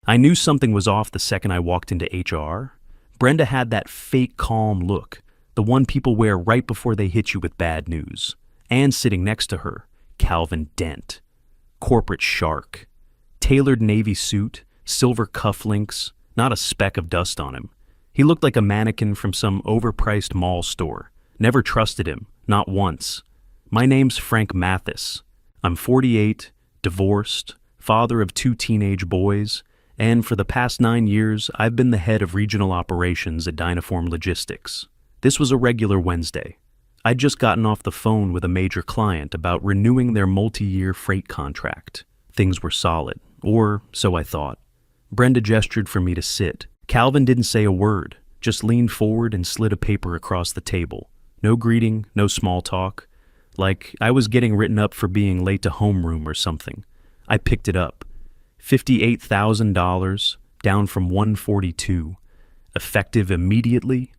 I knew something was off the second I walked into HR. Brenda had that fake calm look, the one people wear right before they hit you with bad news. And sitting next to her, Calvin Dent. Corporate shark. Tailored navy suit, silver cufflinks, not a speck of dust on him. He looked like a mannequin from some overpriced mall store. Never trusted him, not once. My name's Frank Mathis. I'm 48, divorced, father of 2 teenage boys, and for the past 9 years, I've been the head of regional operations at Dynaform Logistics. This was a regular Wednesday. I'd just gotten off the phone with a major client about renewing their multi-year freight contract. Things were solid, or so I thought. Brenda gestured for me to sit. Calvin didn't say a word, just leaned forward and slid a paper across the table. No greeting, no small talk. Like I was getting written up for being late to homeroom or something. I picked it up. $58,000, down from $142. Effective immediately?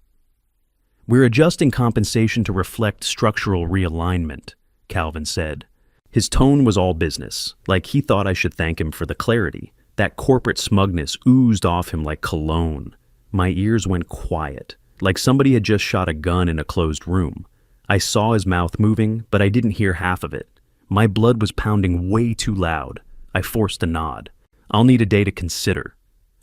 We're adjusting compensation to reflect structural realignment, Calvin said. His tone was all business, like he thought I should thank him for the clarity. That corporate smugness oozed off him like cologne. My ears went quiet, like somebody had just shot a gun in a closed room. I saw his mouth moving, but I didn't hear half of it. My blood was pounding way too loud. I forced a nod. I'll need a day to consider.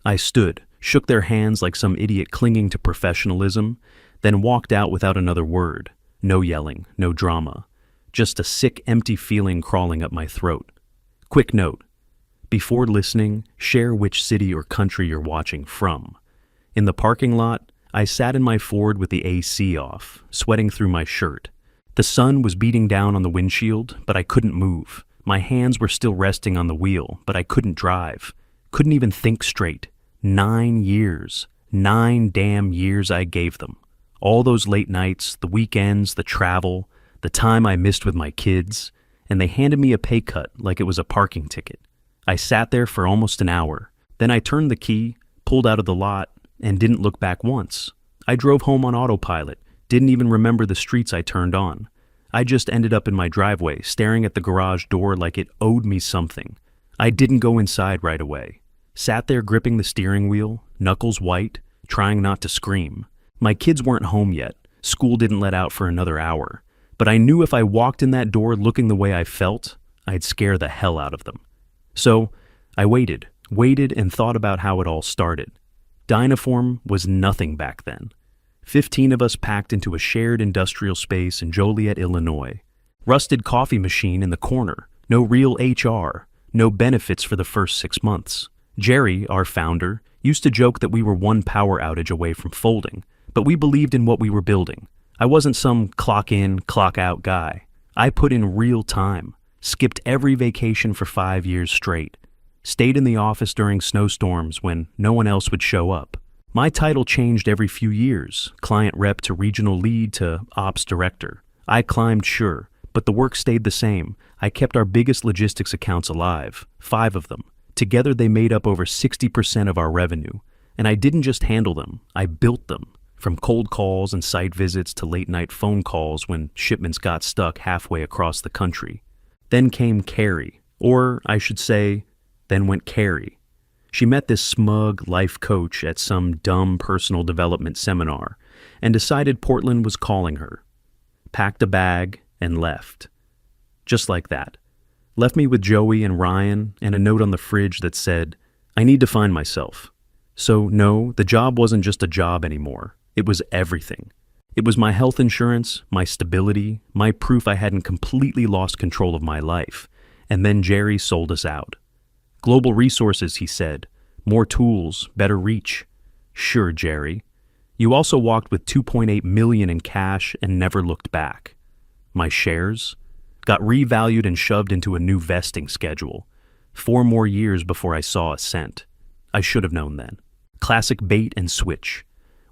I stood, shook their hands like some idiot clinging to professionalism, then walked out without another word. No yelling, no drama. Just a sick, empty feeling crawling up my throat. Quick note. Before listening, share which city or country you're watching from. In the parking lot, I sat in my Ford with the AC off, sweating through my shirt. The sun was beating down on the windshield, but I couldn't move. My hands were still resting on the wheel, but I couldn't drive. Couldn't even think straight. 9 years. 9 damn years I gave them. All those late nights, the weekends, the travel, the time I missed with my kids, and they handed me a pay cut like it was a parking ticket. I sat there for almost an hour. Then I turned the key, pulled out of the lot, and didn't look back once. I drove home on autopilot, didn't even remember the streets I turned on. I just ended up in my driveway, staring at the garage door like it owed me something. I didn't go inside right away. Sat there gripping the steering wheel, knuckles white, trying not to scream. My kids weren't home yet. School didn't let out for another hour. But I knew if I walked in that door looking the way I felt, I'd scare the hell out of them. So I waited and thought about how it all started. Dynaform was nothing back then. 15 of us packed into a shared industrial space in Joliet, Illinois. Rusted coffee machine in the corner. No real HR. No benefits for the first 6 months. Jerry, our founder, used to joke that we were one power outage away from folding, but we believed in what we were building. I wasn't some clock in, clock out guy. I put in real time. Skipped every vacation for 5 years straight. Stayed in the office during snowstorms when no one else would show up. My title changed every few years, client rep to regional lead to ops director. I climbed, sure, but the work stayed the same. I kept our biggest logistics accounts alive, 5 of them. Together they made up over 60% of our revenue. And I didn't just handle them, I built them. From cold calls and site visits to late-night phone calls when shipments got stuck halfway across the country. Then came Carrie, or I should say, then went Carrie. She met this smug life coach at some dumb personal development seminar and decided Portland was calling her. Packed a bag and left. Just like that. Left me with Joey and Ryan and a note on the fridge that said, I need to find myself. So no, the job wasn't just a job anymore. It was everything. It was my health insurance, my stability, my proof I hadn't completely lost control of my life. And then Jerry sold us out. Global resources, he said. More tools, better reach. Sure, Jerry. You also walked with $2.8 million in cash and never looked back. My shares? Got revalued and shoved into a new vesting schedule. 4 more years before I saw a cent. I should have known then. Classic bait and switch.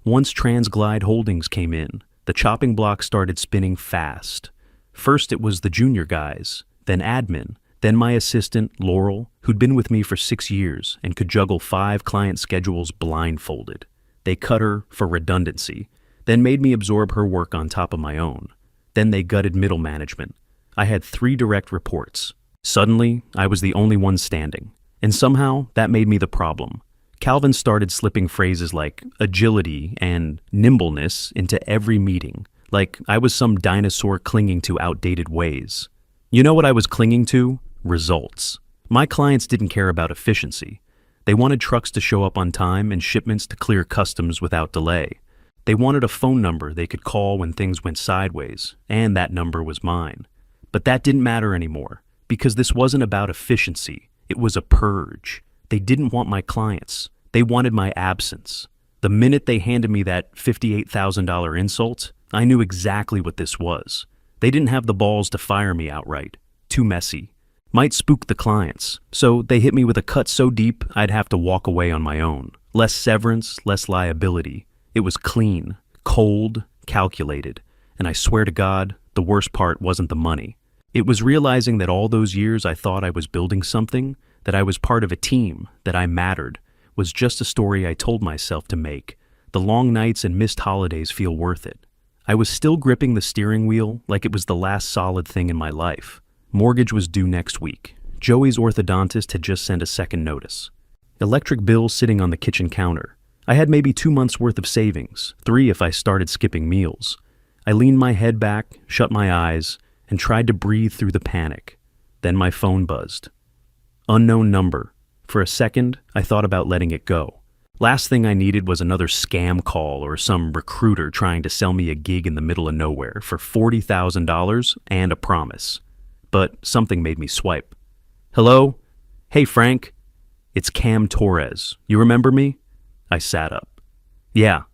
Once Transglide Holdings came in, the chopping block started spinning fast. First it was the junior guys, then admin, then my assistant, Laurel, who'd been with me for 6 years and could juggle 5 client schedules blindfolded. They cut her for redundancy, then made me absorb her work on top of my own. Then they gutted middle management. I had 3 direct reports. Suddenly, I was the only one standing. And somehow, that made me the problem. Calvin started slipping phrases like agility and nimbleness into every meeting, like I was some dinosaur clinging to outdated ways. You know what I was clinging to? Results. My clients didn't care about efficiency. They wanted trucks to show up on time and shipments to clear customs without delay. They wanted a phone number they could call when things went sideways, and that number was mine. But that didn't matter anymore, because this wasn't about efficiency. It was a purge. They didn't want my clients. They wanted my absence. The minute they handed me that $58,000 insult, I knew exactly what this was. They didn't have the balls to fire me outright. Too messy. Might spook the clients, so they hit me with a cut so deep I'd have to walk away on my own. Less severance, less liability. It was clean, cold, calculated. And I swear to God, the worst part wasn't the money. It was realizing that all those years I thought I was building something, that I was part of a team, that I mattered, was just a story I told myself to make. The long nights and missed holidays feel worth it. I was still gripping the steering wheel like it was the last solid thing in my life. Mortgage was due next week. Joey's orthodontist had just sent a second notice. Electric bill sitting on the kitchen counter. I had maybe 2 months worth of savings, 3 if I started skipping meals. I leaned my head back, shut my eyes, and tried to breathe through the panic. Then my phone buzzed. Unknown number. For a second, I thought about letting it go. Last thing I needed was another scam call or some recruiter trying to sell me a gig in the middle of nowhere for $40,000 and a promise. But something made me swipe. Hello? Hey, Frank. It's Cam Torres. You remember me? I sat up. Yeah,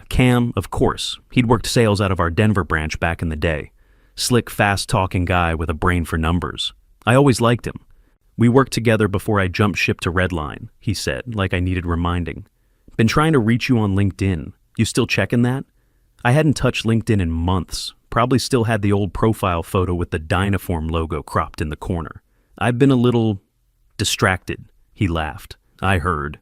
Cam, of course. He'd worked sales out of our Denver branch back in the day. Slick, fast-talking guy with a brain for numbers. I always liked him. We worked together before I jumped ship to Redline, he said, like I needed reminding. Been trying to reach you on LinkedIn. You still checking that? I hadn't touched LinkedIn in months. Probably still had the old profile photo with the Dynaform logo cropped in the corner. I've been a little distracted, he laughed. I heard.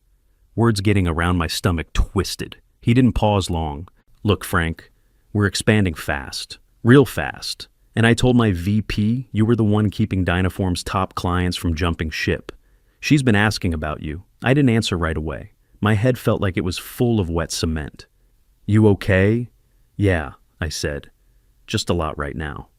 Words getting around my stomach twisted. He didn't pause long. Look, Frank, we're expanding fast. Real fast. And I told my VP you were the one keeping Dynaform's top clients from jumping ship. She's been asking about you. I didn't answer right away. My head felt like it was full of wet cement. You okay? Yeah, I said. Just a lot right now.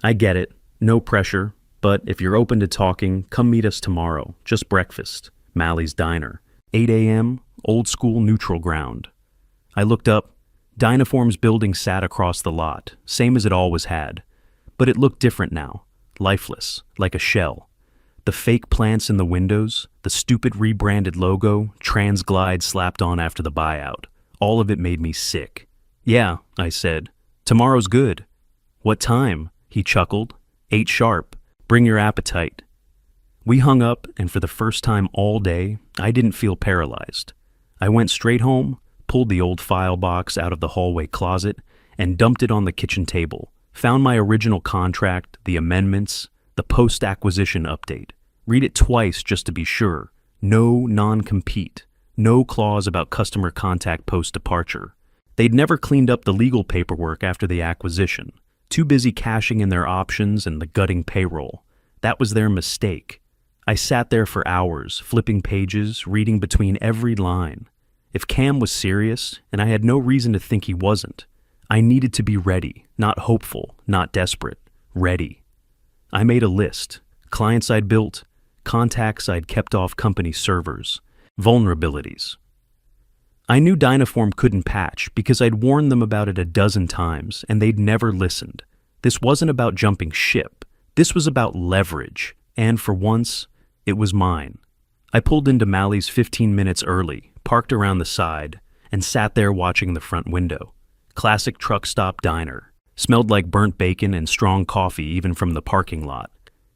I get it. No pressure. But if you're open to talking, come meet us tomorrow. Just breakfast. Mally's Diner. 8 a.m., old school neutral ground. I looked up. Dynaform's building sat across the lot, same as it always had. But it looked different now. Lifeless, like a shell. The fake plants in the windows, the stupid rebranded logo, Transglide slapped on after the buyout. All of it made me sick. Yeah, I said. Tomorrow's good. What time? He chuckled. 8 sharp. Bring your appetite. We hung up, and for the first time all day, I didn't feel paralyzed. I went straight home, pulled the old file box out of the hallway closet, and dumped it on the kitchen table. Found my original contract, the amendments, the post-acquisition update. Read it twice just to be sure. No non-compete. No clause about customer contact post-departure. They'd never cleaned up the legal paperwork after the acquisition. Too busy cashing in their options and the gutting payroll. That was their mistake. I sat there for hours, flipping pages, reading between every line. If Cam was serious, and I had no reason to think he wasn't, I needed to be ready, not hopeful, not desperate, ready. I made a list. Clients I'd built, contacts I'd kept off company servers, vulnerabilities. I knew Dynaform couldn't patch because I'd warned them about it a dozen times and they'd never listened. This wasn't about jumping ship. This was about leverage, and for once, it was mine. I pulled into Mally's 15 minutes early, parked around the side, and sat there watching the front window. Classic truck stop diner. Smelled like burnt bacon and strong coffee even from the parking lot.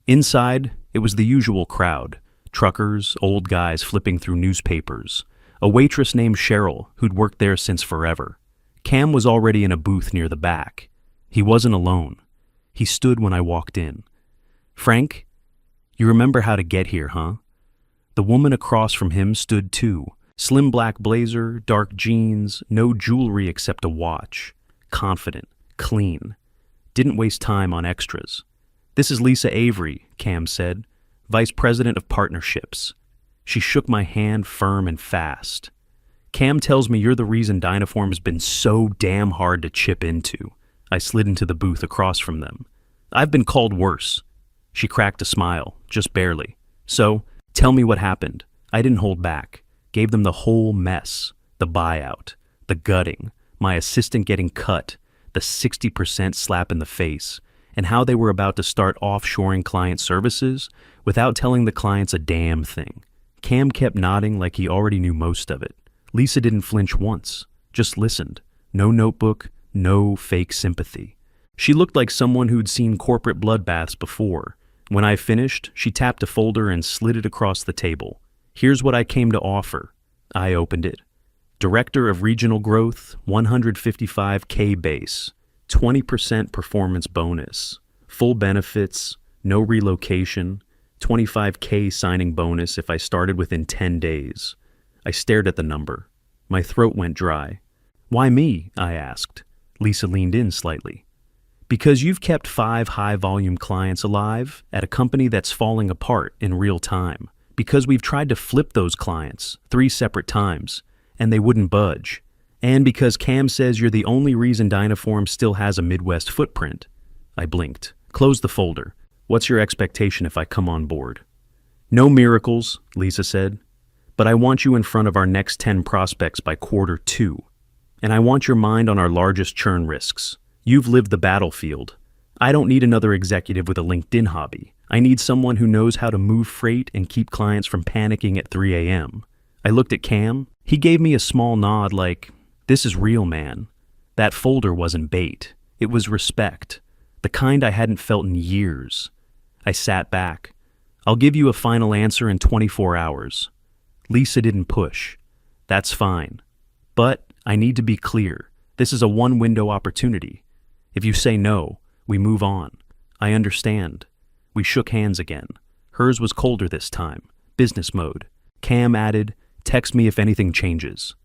Inside, it was the usual crowd. Truckers, old guys flipping through newspapers. A waitress named Cheryl who'd worked there since forever. Cam was already in a booth near the back. He wasn't alone. He stood when I walked in. Frank, you remember how to get here, huh? The woman across from him stood too. Slim black blazer, dark jeans, no jewelry except a watch. Confident, clean. Didn't waste time on extras. This is Lisa Avery, Cam said, Vice President of Partnerships. She shook my hand firm and fast. Cam tells me you're the reason Dynaform has been so damn hard to chip into. I slid into the booth across from them. I've been called worse. She cracked a smile, just barely. So, tell me what happened. I didn't hold back. Gave them the whole mess. The buyout. The gutting. My assistant getting cut. The 60% slap in the face. And how they were about to start offshoring client services without telling the clients a damn thing. Cam kept nodding like he already knew most of it. Lisa didn't flinch once. Just listened. No notebook. No fake sympathy. She looked like someone who'd seen corporate bloodbaths before. When I finished, she tapped a folder and slid it across the table. Here's what I came to offer. I opened it. Director of Regional Growth, $155K base, 20% performance bonus, full benefits, no relocation, $25K signing bonus if I started within 10 days. I stared at the number. My throat went dry. Why me? I asked. Lisa leaned in slightly. Because you've kept 5 high-volume clients alive at a company that's falling apart in real time. Because we've tried to flip those clients 3 separate times, and they wouldn't budge. And because Cam says you're the only reason Dynaform still has a Midwest footprint. I blinked. Close the folder. What's your expectation if I come on board? No miracles, Lisa said. But I want you in front of our next 10 prospects by Q2. And I want your mind on our largest churn risks. You've lived the battlefield. I don't need another executive with a LinkedIn hobby. I need someone who knows how to move freight and keep clients from panicking at 3 a.m. I looked at Cam. He gave me a small nod like, this is real, man. That folder wasn't bait. It was respect. The kind I hadn't felt in years. I sat back. I'll give you a final answer in 24 hours. Lisa didn't push. That's fine. But I need to be clear. This is a one-window opportunity. If you say no, we move on. I understand. We shook hands again. Hers was colder this time. Business mode. Cam added, text me if anything changes.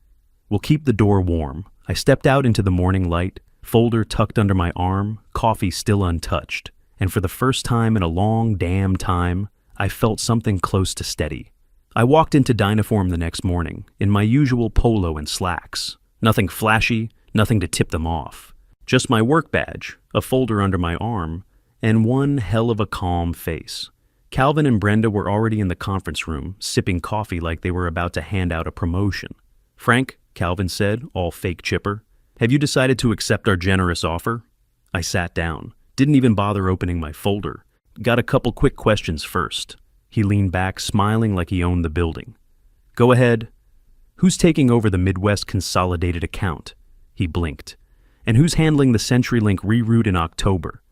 We'll keep the door warm. I stepped out into the morning light, folder tucked under my arm, coffee still untouched. And for the first time in a long damn time, I felt something close to steady. I walked into Dynaform the next morning, in my usual polo and slacks. Nothing flashy, nothing to tip them off. Just my work badge, a folder under my arm, and one hell of a calm face. Calvin and Brenda were already in the conference room, sipping coffee like they were about to hand out a promotion. Frank, Calvin said, all fake chipper, have you decided to accept our generous offer? I sat down, didn't even bother opening my folder. Got a couple quick questions first. He leaned back, smiling like he owned the building. Go ahead. Who's taking over the Midwest Consolidated account? He blinked. And who's handling the CenturyLink reroute in October?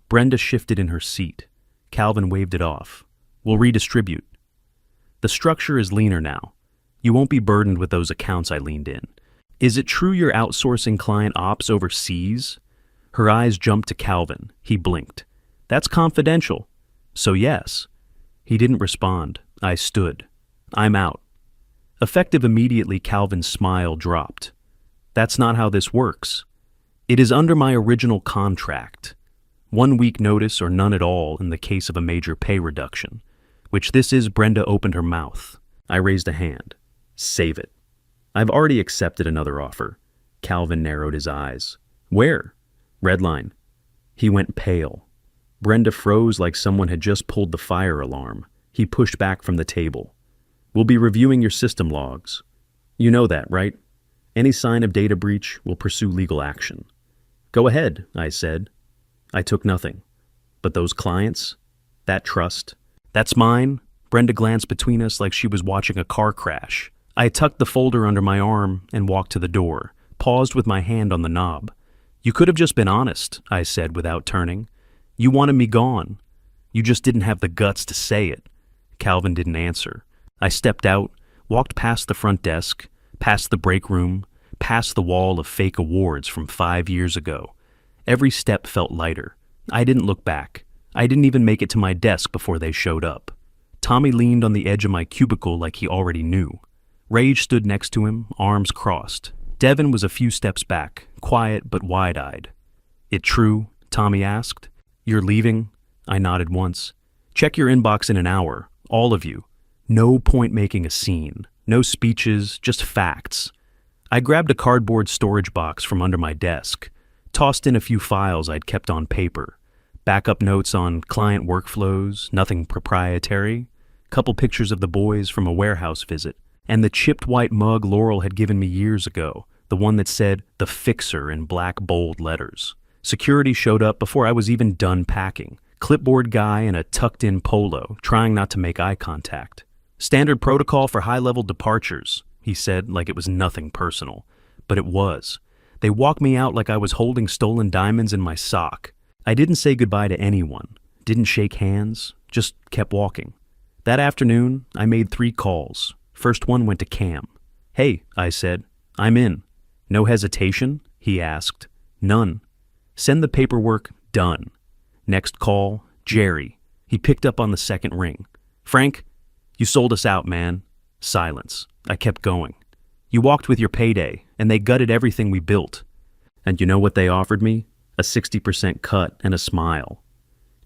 Brenda shifted in her seat. Calvin waved it off. We'll redistribute. The structure is leaner now. You won't be burdened with those accounts. I leaned in. Is it true you're outsourcing client ops overseas? Her eyes jumped to Calvin. He blinked. That's confidential. So yes. He didn't respond. I stood. I'm out. Effective immediately, Calvin's smile dropped. That's not how this works. It is under my original contract. 1 week notice or none at all in the case of a major pay reduction, which this is. Brenda opened her mouth. I raised a hand. Save it. I've already accepted another offer. Calvin narrowed his eyes. Where? Redline. He went pale. Brenda froze like someone had just pulled the fire alarm. He pushed back from the table. We'll be reviewing your system logs. You know that, right? Any sign of data breach, we'll pursue legal action. Go ahead, I said. I took nothing. But those clients? That trust? That's mine? Brenda glanced between us like she was watching a car crash. I tucked the folder under my arm and walked to the door, paused with my hand on the knob. You could have just been honest, I said without turning. You wanted me gone. You just didn't have the guts to say it. Calvin didn't answer. I stepped out, walked past the front desk, past the break room, past the wall of fake awards from 5 years ago. Every step felt lighter. I didn't look back. I didn't even make it to my desk before they showed up. Tommy leaned on the edge of my cubicle like he already knew. Rage stood next to him, arms crossed. Devin was a few steps back, quiet but wide-eyed. It true? Tommy asked. You're leaving? I nodded once. Check your inbox in an hour, all of you. No point making a scene, no speeches, just facts. I grabbed a cardboard storage box from under my desk, tossed in a few files I'd kept on paper, backup notes on client workflows, nothing proprietary, couple pictures of the boys from a warehouse visit, and the chipped white mug Laurel had given me years ago, the one that said "The Fixer" in black bold letters. Security showed up before I was even done packing. Clipboard guy in a tucked-in polo, trying not to make eye contact. "Standard protocol for high-level departures," he said like it was nothing personal. But it was. They walked me out like I was holding stolen diamonds in my sock. I didn't say goodbye to anyone, didn't shake hands, just kept walking. That afternoon, I made 3 calls. First one went to Cam. "Hey," I said, "I'm in." "No hesitation?" he asked. "None." "Send the paperwork." "Done." Next call, Jerry. He picked up on the second ring. "Frank, you sold us out, man." Silence. I kept going. "You walked with your payday, and they gutted everything we built." "And you know what they offered me? A 60% cut and a smile."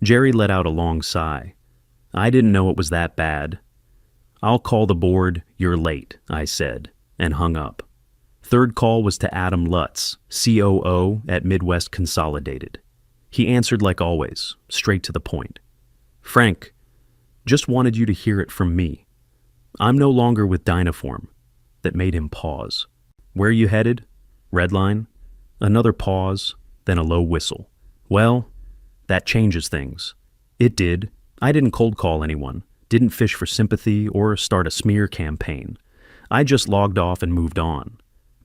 Jerry let out a long sigh. "I didn't know it was that bad." "I'll call the board. You're late," I said, and hung up. Third call was to Adam Lutz, COO at Midwest Consolidated. He answered like always, straight to the point. "Frank, just wanted you to hear it from me. I'm no longer with Dynaform." That made him pause. "Where you headed?" "Redline." Another pause, then a low whistle. "Well, that changes things." It did. I didn't cold call anyone, didn't fish for sympathy or start a smear campaign. I just logged off and moved on.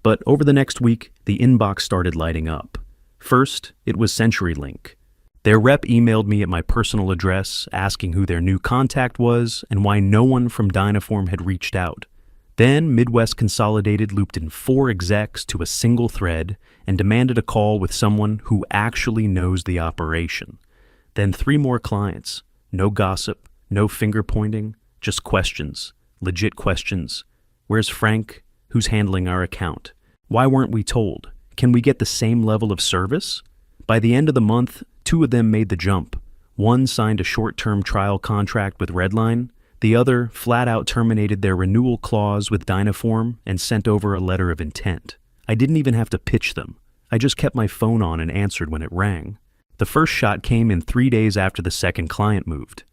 But over the next week, the inbox started lighting up. First, it was CenturyLink. Their rep emailed me at my personal address asking who their new contact was and why no one from Dynaform had reached out. Then Midwest Consolidated looped in 4 execs to a single thread and demanded a call with someone who actually knows the operation. Then 3 more clients. No gossip, no finger pointing, just questions, legit questions. "Where's Frank? Who's handling our account? Why weren't we told? Can we get the same level of service?" By the end of the month, 2 of them made the jump. One signed a short-term trial contract with Redline. The other flat out terminated their renewal clause with Dynaform and sent over a letter of intent. I didn't even have to pitch them. I just kept my phone on and answered when it rang. The first shot came in 3 days after the second client moved.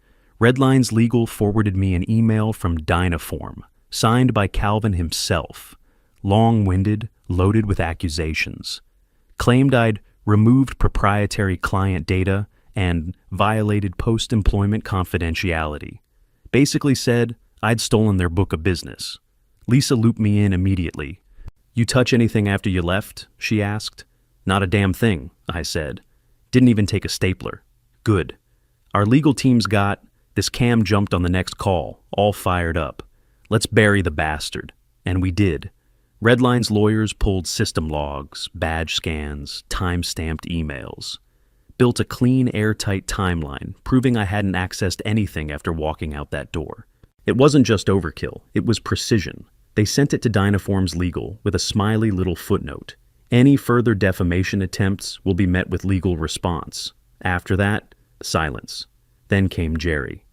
Redline's legal forwarded me an email from Dynaform, signed by Calvin himself. Long-winded, loaded with accusations. Claimed I'd removed proprietary client data and violated post-employment confidentiality. Basically said I'd stolen their book of business. Lisa looped me in immediately. "You touch anything after you left?" she asked. "Not a damn thing," I said. "Didn't even take a stapler." "Good. Our legal team's got..." This Cam jumped on the next call, all fired up. "Let's bury the bastard." And we did. Redline's lawyers pulled system logs, badge scans, time-stamped emails. Built a clean, airtight timeline, proving I hadn't accessed anything after walking out that door. It wasn't just overkill, it was precision. They sent it to Dynaform's legal with a smiley little footnote. "Any further defamation attempts will be met with legal response." After that, silence. Then came Jerry.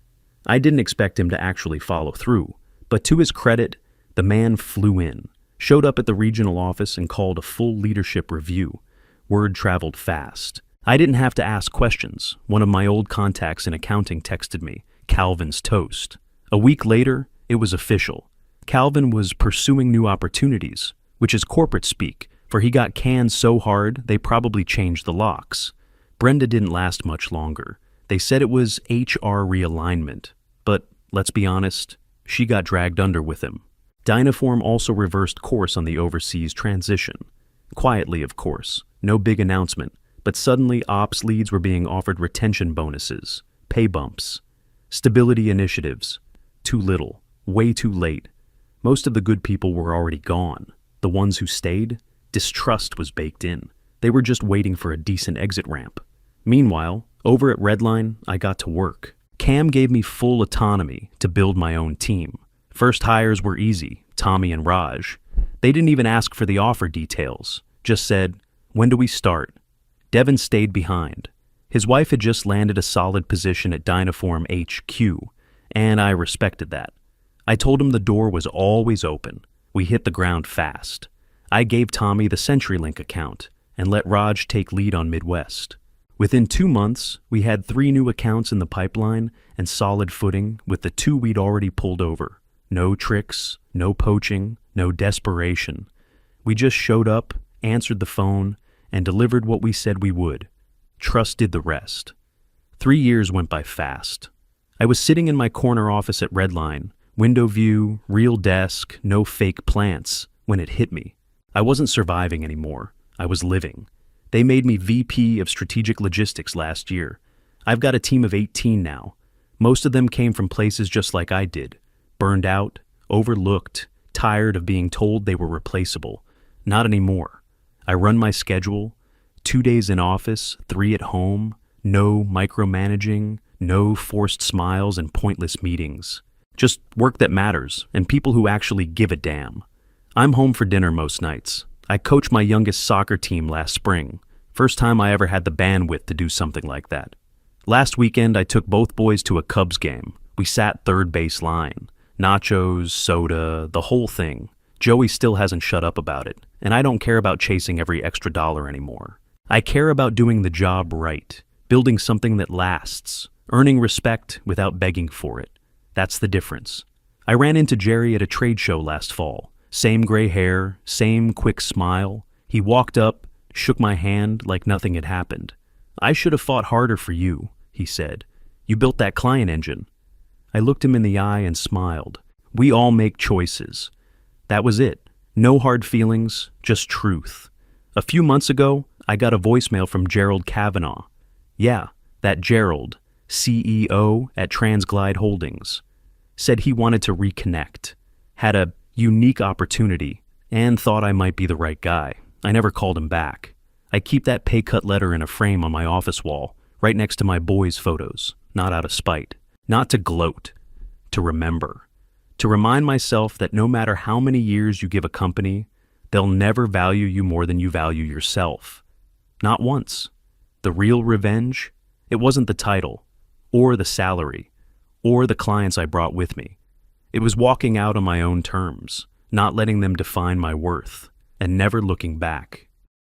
I didn't expect him to actually follow through, but to his credit, the man flew in, showed up at the regional office and called a full leadership review. Word traveled fast. I didn't have to ask questions. One of my old contacts in accounting texted me, "Calvin's toast." A week later, it was official. Calvin was pursuing new opportunities, which is corporate speak, for he got canned so hard they probably changed the locks. Brenda didn't last much longer. They said it was HR realignment, but let's be honest, she got dragged under with him. Dynaform also reversed course on the overseas transition. Quietly, of course, no big announcement, but suddenly ops leads were being offered retention bonuses, pay bumps, stability initiatives. Too little, way too late. Most of the good people were already gone. The ones who stayed, distrust was baked in. They were just waiting for a decent exit ramp. Meanwhile, over at Redline, I got to work. Cam gave me full autonomy to build my own team. First hires were easy, Tommy and Raj. They didn't even ask for the offer details, just said, "When do we start?" Devin stayed behind. His wife had just landed a solid position at Dynaform HQ, and I respected that. I told him the door was always open. We hit the ground fast. I gave Tommy the CenturyLink account and let Raj take lead on Midwest. Within 2 months, we had 3 new accounts in the pipeline and solid footing with the 2 we'd already pulled over. No tricks, no poaching, no desperation. We just showed up, answered the phone, and delivered what we said we would. Trust did the rest. 3 years went by fast. I was sitting in my corner office at Redline, window view, real desk, no fake plants, when it hit me. I wasn't surviving anymore. I was living. They made me VP of Strategic Logistics last year. I've got a team of 18 now. Most of them came from places just like I did. Burned out, overlooked, tired of being told they were replaceable. Not anymore. I run my schedule, 2 days in office, 3 at home, no micromanaging, no forced smiles and pointless meetings. Just work that matters and people who actually give a damn. I'm home for dinner most nights. I coached my youngest soccer team last spring. First time I ever had the bandwidth to do something like that. Last weekend, I took both boys to a Cubs game. We sat third base line. Nachos, soda, the whole thing. Joey still hasn't shut up about it, and I don't care about chasing every extra dollar anymore. I care about doing the job right, building something that lasts, earning respect without begging for it. That's the difference. I ran into Jerry at a trade show last fall. Same gray hair, same quick smile. He walked up, shook my hand like nothing had happened. "I should have fought harder for you," he said. "You built that client engine." I looked him in the eye and smiled. We all make choices. That was it. No hard feelings, just truth. A few months ago, I got a voicemail from Gerald Kavanaugh. Yeah, that Gerald, CEO at Transglide Holdings. Said he wanted to reconnect. Had a unique opportunity and thought I might be the right guy. I never called him back. I keep that pay cut letter in a frame on my office wall, right next to my boys' photos, not out of spite, not to gloat, to remember, to remind myself that no matter how many years you give a company, they'll never value you more than you value yourself. Not once. The real revenge, it wasn't the title, or the salary, or the clients I brought with me. It was walking out on my own terms, not letting them define my worth, and never looking back.